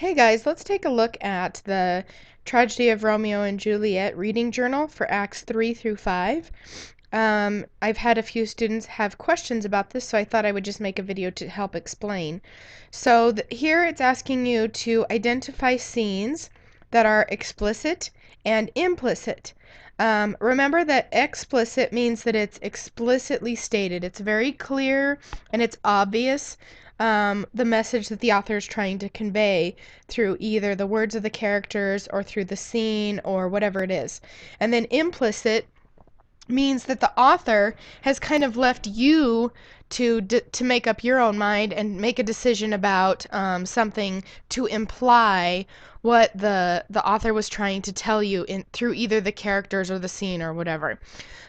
Hey guys, let's take a look at the Tragedy of Romeo and Juliet reading journal for Acts 3 through 5. I've had a few students have questions about this, so I thought I would just make a video to help explain. So here it's asking you to identify scenes that are explicit and implicit. Remember that explicit means that it's explicitly stated. It's very clear and it's obvious the message that the author is trying to convey through either the words of the characters or through the scene or whatever it is. And then implicit means that the author has kind of left you to make up your own mind and make a decision about something to imply what the author was trying to tell you in through either the characters or the scene or whatever.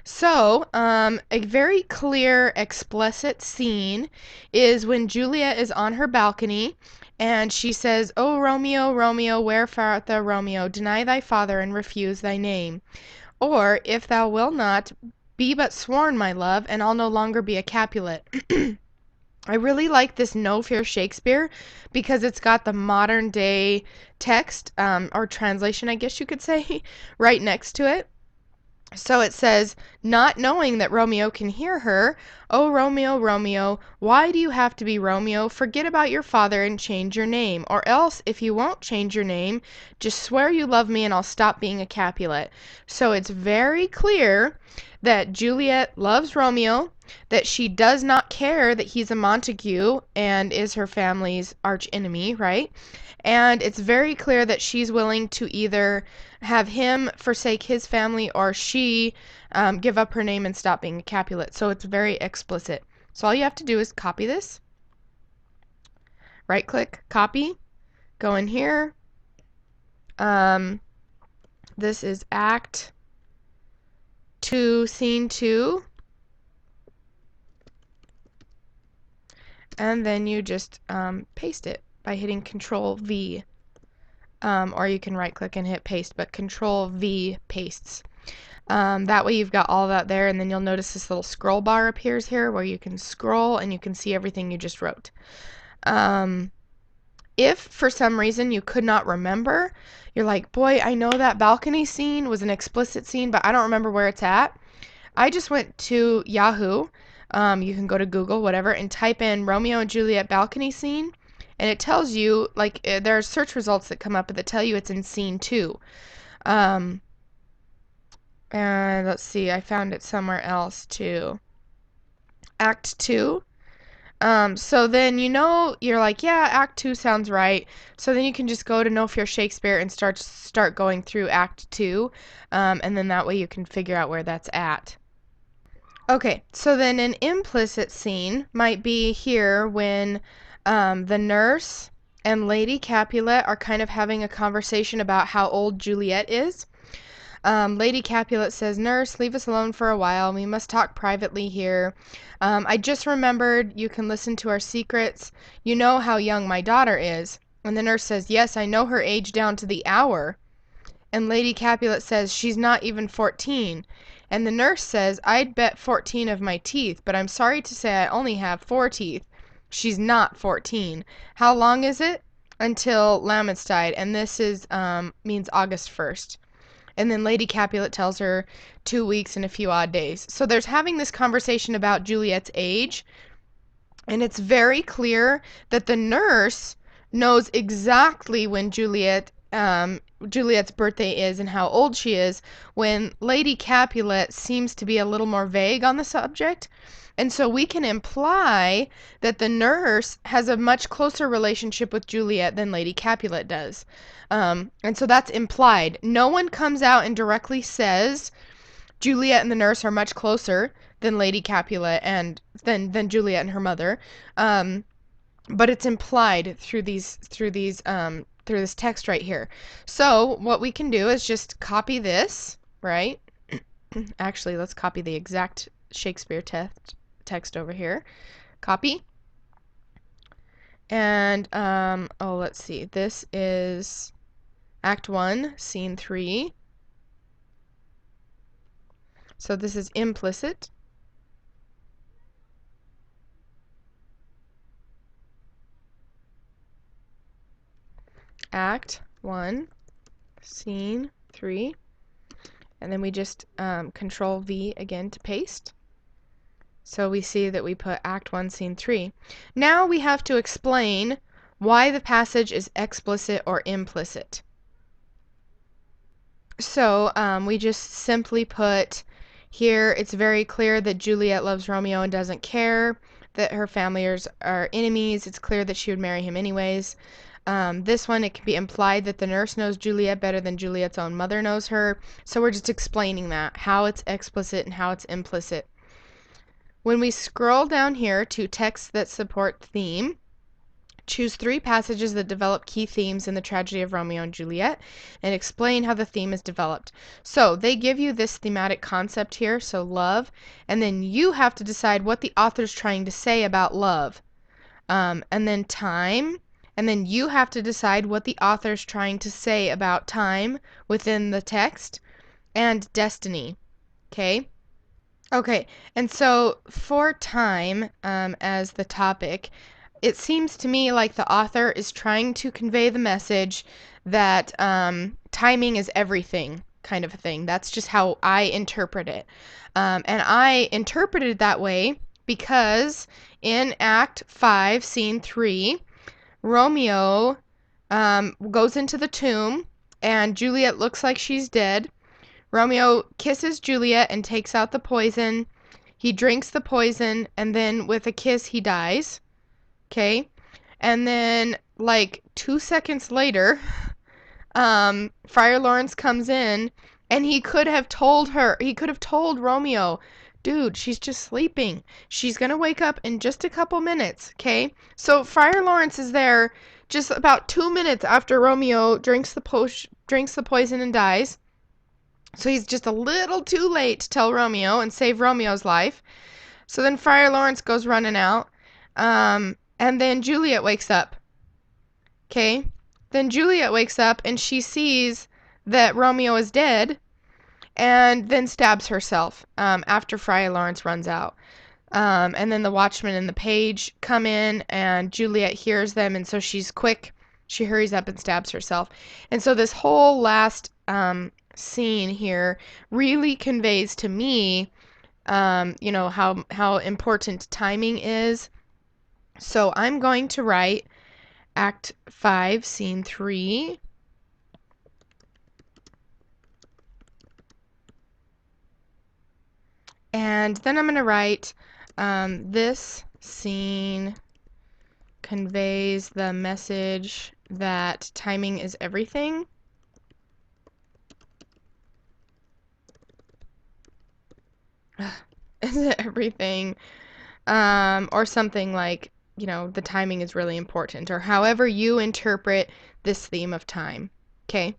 So, a very clear, explicit scene is when Juliet is on her balcony and she says, "O Romeo, Romeo, wherefore art thou, Romeo? Deny thy father and refuse thy name. Or, if thou wilt not, be but sworn, my love, and I'll no longer be a Capulet." I really like this No Fear Shakespeare because it's got the modern day text, or translation, I guess you could say, right next to it. So it says, not knowing that Romeo can hear her, "Oh, Romeo, Romeo, why do you have to be Romeo? Forget about your father and change your name. Or else, if you won't change your name, just swear you love me and I'll stop being a Capulet." So it's very clear that Juliet loves Romeo, that she does not care that he's a Montague and is her family's arch enemy, right? And it's very clear that she's willing to either have him forsake his family or she give up her name and stop being a Capulet. So it's very explicit. So all you have to do is copy this, right click, copy, go in here. This is Act 2, Scene 2. And then you just paste it by hitting Control V. Or you can right click and hit paste, but Control V pastes. That way you've got all that there, and then you'll notice this little scroll bar appears here where you can scroll and you can see everything you just wrote. If for some reason you could not remember, you're like, boy, I know that balcony scene was an explicit scene, but I don't remember where it's at. I just went to Yahoo. You can go to Google, whatever, and type in Romeo and Juliet balcony scene, and it tells you, like, there are search results that come up that tell you it's in scene 2. And let's see, I found it somewhere else too. Act 2. So then you're like, yeah, Act 2 sounds right. So then you can just go to No Fear Shakespeare and start going through Act 2, and then that way you can figure out where that's at. Okay, so then an implicit scene might be here when the nurse and Lady Capulet are kind of having a conversation about how old Juliet is. Lady Capulet says, "Nurse, leave us alone for a while. We must talk privately here. I just remembered you can listen to our secrets. You know how young my daughter is." And the nurse says, "Yes, I know her age down to the hour." And Lady Capulet says, "She's not even 14. And the nurse says, "I'd bet 14 of my teeth, but I'm sorry to say I only have 4 teeth. She's not 14. How long is it?" "Until Lammastide," and this is means August 1st. And then Lady Capulet tells her 2 weeks and a few odd days. So there's having this conversation about Juliet's age, and it's very clear that the nurse knows exactly when Juliet's birthday is and how old she is, when Lady Capulet seems to be a little more vague on the subject. And so we can imply that the nurse has a much closer relationship with Juliet than Lady Capulet does. And so that's implied. No one comes out and directly says Juliet and the nurse are much closer than Lady Capulet and than Juliet and her mother. But it's implied through this text right here. So what we can do is just copy this, right? Actually, let's copy the exact Shakespeare text over here. Copy. And let's see. This is Act 1, Scene 3. So this is implicit. Act 1, Scene 3, and then we just Control V again to paste. So we see that we put Act 1, Scene 3. Now we have to explain why the passage is explicit or implicit. So we just simply put here, it's very clear that Juliet loves Romeo and doesn't care that her family are enemies. It's clear that she would marry him anyways. This one, it can be implied that the nurse knows Juliet better than Juliet's own mother knows her. So we're just explaining that, how it's explicit and how it's implicit. When we scroll down here to texts that support theme, choose 3 passages that develop key themes in the tragedy of Romeo and Juliet and explain how the theme is developed. So they give you this thematic concept here, so love, and then you have to decide what the author's trying to say about love. And then time, and then you have to decide what the author's trying to say about time within the text, and destiny. Okay? Okay, and so for time as the topic, it seems to me like the author is trying to convey the message that timing is everything, kind of a thing. That's just how I interpret it. And I interpret it that way because in Act 5, Scene 3, Romeo goes into the tomb and Juliet looks like she's dead. Romeo kisses Juliet and takes out the poison. He drinks the poison and then with a kiss he dies. Okay? And then, like, 2 seconds later, Friar Lawrence comes in, and he could have told Romeo, dude, she's just sleeping. She's gonna wake up in just a couple minutes, okay? So Friar Lawrence is there just about 2 minutes after Romeo drinks the poison and dies. So he's just a little too late to tell Romeo and save Romeo's life. So then Friar Lawrence goes running out. And then Juliet wakes up. Okay? Then Juliet wakes up and she sees that Romeo is dead and then stabs herself after Friar Lawrence runs out. And then the watchman and the page come in and Juliet hears them, and so she's quick. She hurries up and stabs herself. And so this whole last scene here really conveys to me how important timing is. So I'm going to write Act 5, Scene 3. And then I'm going to write this scene conveys the message that timing is everything. Is it everything? Or something like, the timing is really important, or however you interpret this theme of time. Okay?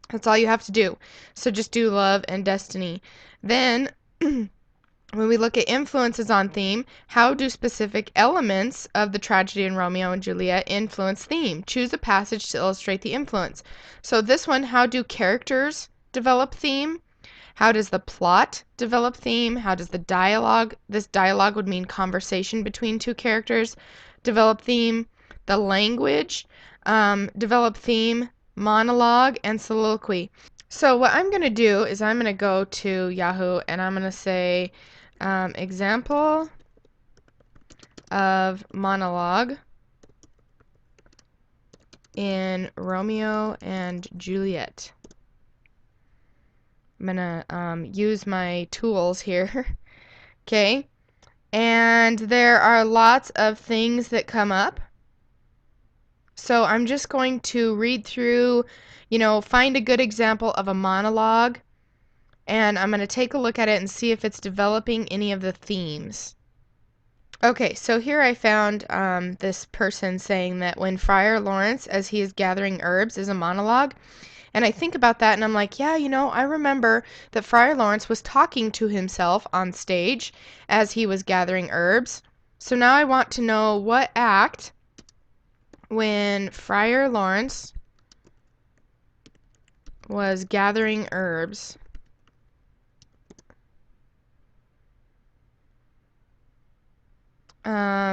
That's all you have to do. So just do love and destiny. Then, when we look at influences on theme, how do specific elements of the tragedy in Romeo and Juliet influence theme? Choose a passage to illustrate the influence. So this one, how do characters develop theme? How does the plot develop theme? How does this dialogue would mean conversation between 2 characters, develop theme? The language, develop theme, monologue, and soliloquy. So what I'm going to do is I'm going to go to Yahoo and I'm going to say example of monologue in Romeo and Juliet. I'm gonna use my tools here. Okay, and there are lots of things that come up. So I'm just going to read through, find a good example of a monologue, and I'm going to take a look at it and see if it's developing any of the themes. Okay, so here I found this person saying that when Friar Lawrence, as he is gathering herbs, is a monologue. And I think about that and I'm like, yeah, I remember that Friar Lawrence was talking to himself on stage as he was gathering herbs. So now I want to know what act, when Friar Lawrence was gathering herbs,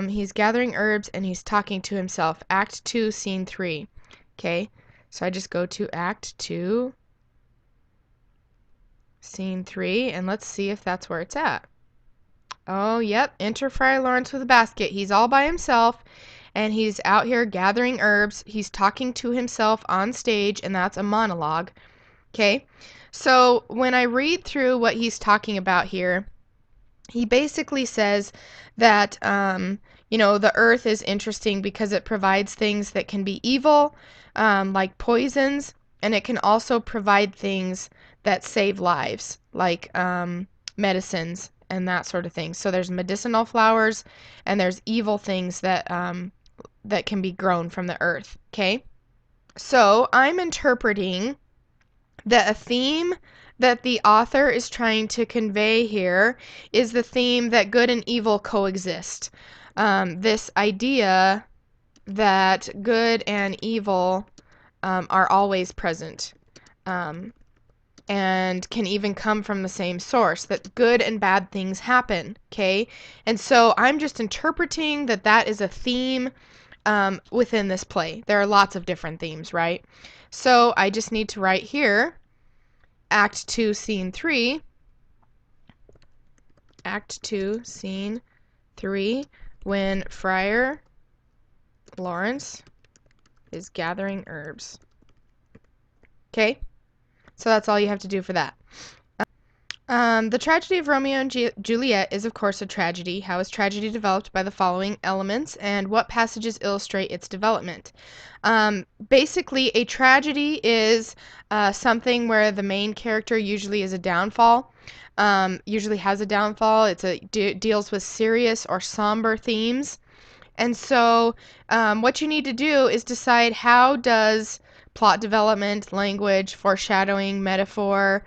he's gathering herbs and he's talking to himself. Act 2, Scene 3. Okay, So I just go to Act 2, Scene 3, and let's see if that's where it's at. Oh, yep, enter Friar Lawrence with a basket. He's all by himself, and he's out here gathering herbs. He's talking to himself on stage, and that's a monologue. Okay, so when I read through what he's talking about here, he basically says that, the earth is interesting because it provides things that can be evil, like poisons, and it can also provide things that save lives, like medicines and that sort of thing. So there's medicinal flowers, and there's evil things that can be grown from the earth. Okay, so I'm interpreting that a theme that the author is trying to convey here is the theme that good and evil coexist. This idea that good and evil are always present, and can even come from the same source, that good and bad things happen, okay? And so I'm just interpreting that that is a theme within this play. There are lots of different themes, right? So I just need to write here, Act 2, Scene 3. Act 2, Scene 3, when Friar Lawrence is gathering herbs. Okay? So that's all you have to do for that. The tragedy of Romeo and Juliet is, of course, a tragedy. How is tragedy developed? By the following elements, and what passages illustrate its development? Basically, a tragedy is something where the main character usually is a downfall, usually has a downfall. Deals with serious or somber themes. And so what you need to do is decide, how does plot development, language, foreshadowing, metaphor,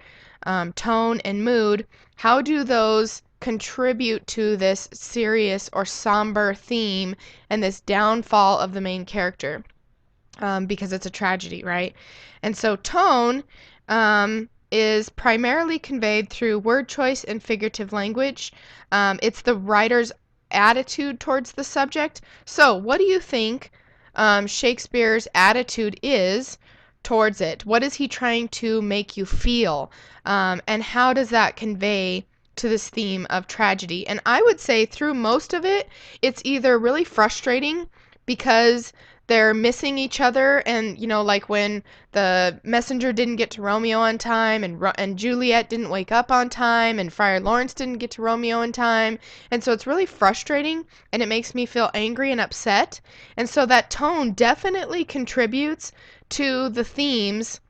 tone, and mood, how do those contribute to this serious or somber theme and this downfall of the main character? Because it's a tragedy, right? And so tone is primarily conveyed through word choice and figurative language. It's the writer's attitude towards the subject. So what do you think Shakespeare's attitude is towards it? What is he trying to make you feel? And how does that convey to this theme of tragedy? And I would say through most of it, it's either really frustrating because they're missing each other, and like when the messenger didn't get to Romeo on time, and Juliet didn't wake up on time, and Friar Lawrence didn't get to Romeo in time, and so it's really frustrating, and it makes me feel angry and upset. And so that tone definitely contributes to the themes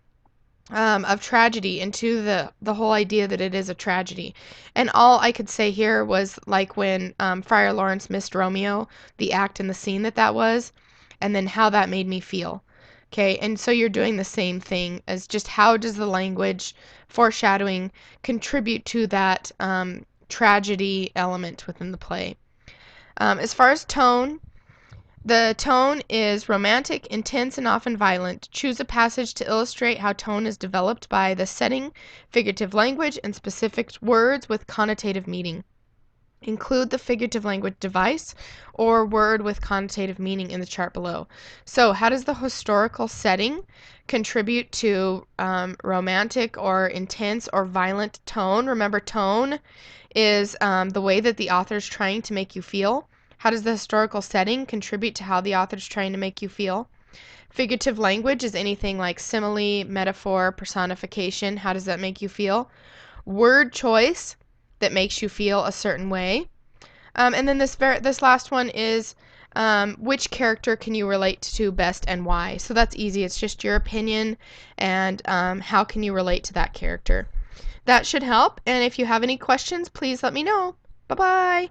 of tragedy, and to the whole idea that it is a tragedy. And all I could say here was, like when Friar Lawrence missed Romeo, the act and the scene that was, and then how that made me feel. Okay, and so you're doing the same thing, as just how does the language, foreshadowing, contribute to that tragedy element within the play. As far as tone, the tone is romantic, intense, and often violent. Choose a passage to illustrate how tone is developed by the setting, figurative language, and specific words with connotative meaning. Include the figurative language device or word with connotative meaning in the chart below. So how does the historical setting contribute to romantic or intense or violent tone? Remember, tone is the way that the author is trying to make you feel. How does the historical setting contribute to how the author is trying to make you feel? Figurative language is anything like simile, metaphor, personification. How does that make you feel? Word choice that makes you feel a certain way. And then this last one is which character can you relate to best and why? So that's easy. It's just your opinion, and how can you relate to that character. That should help. And if you have any questions, please let me know. Bye-bye.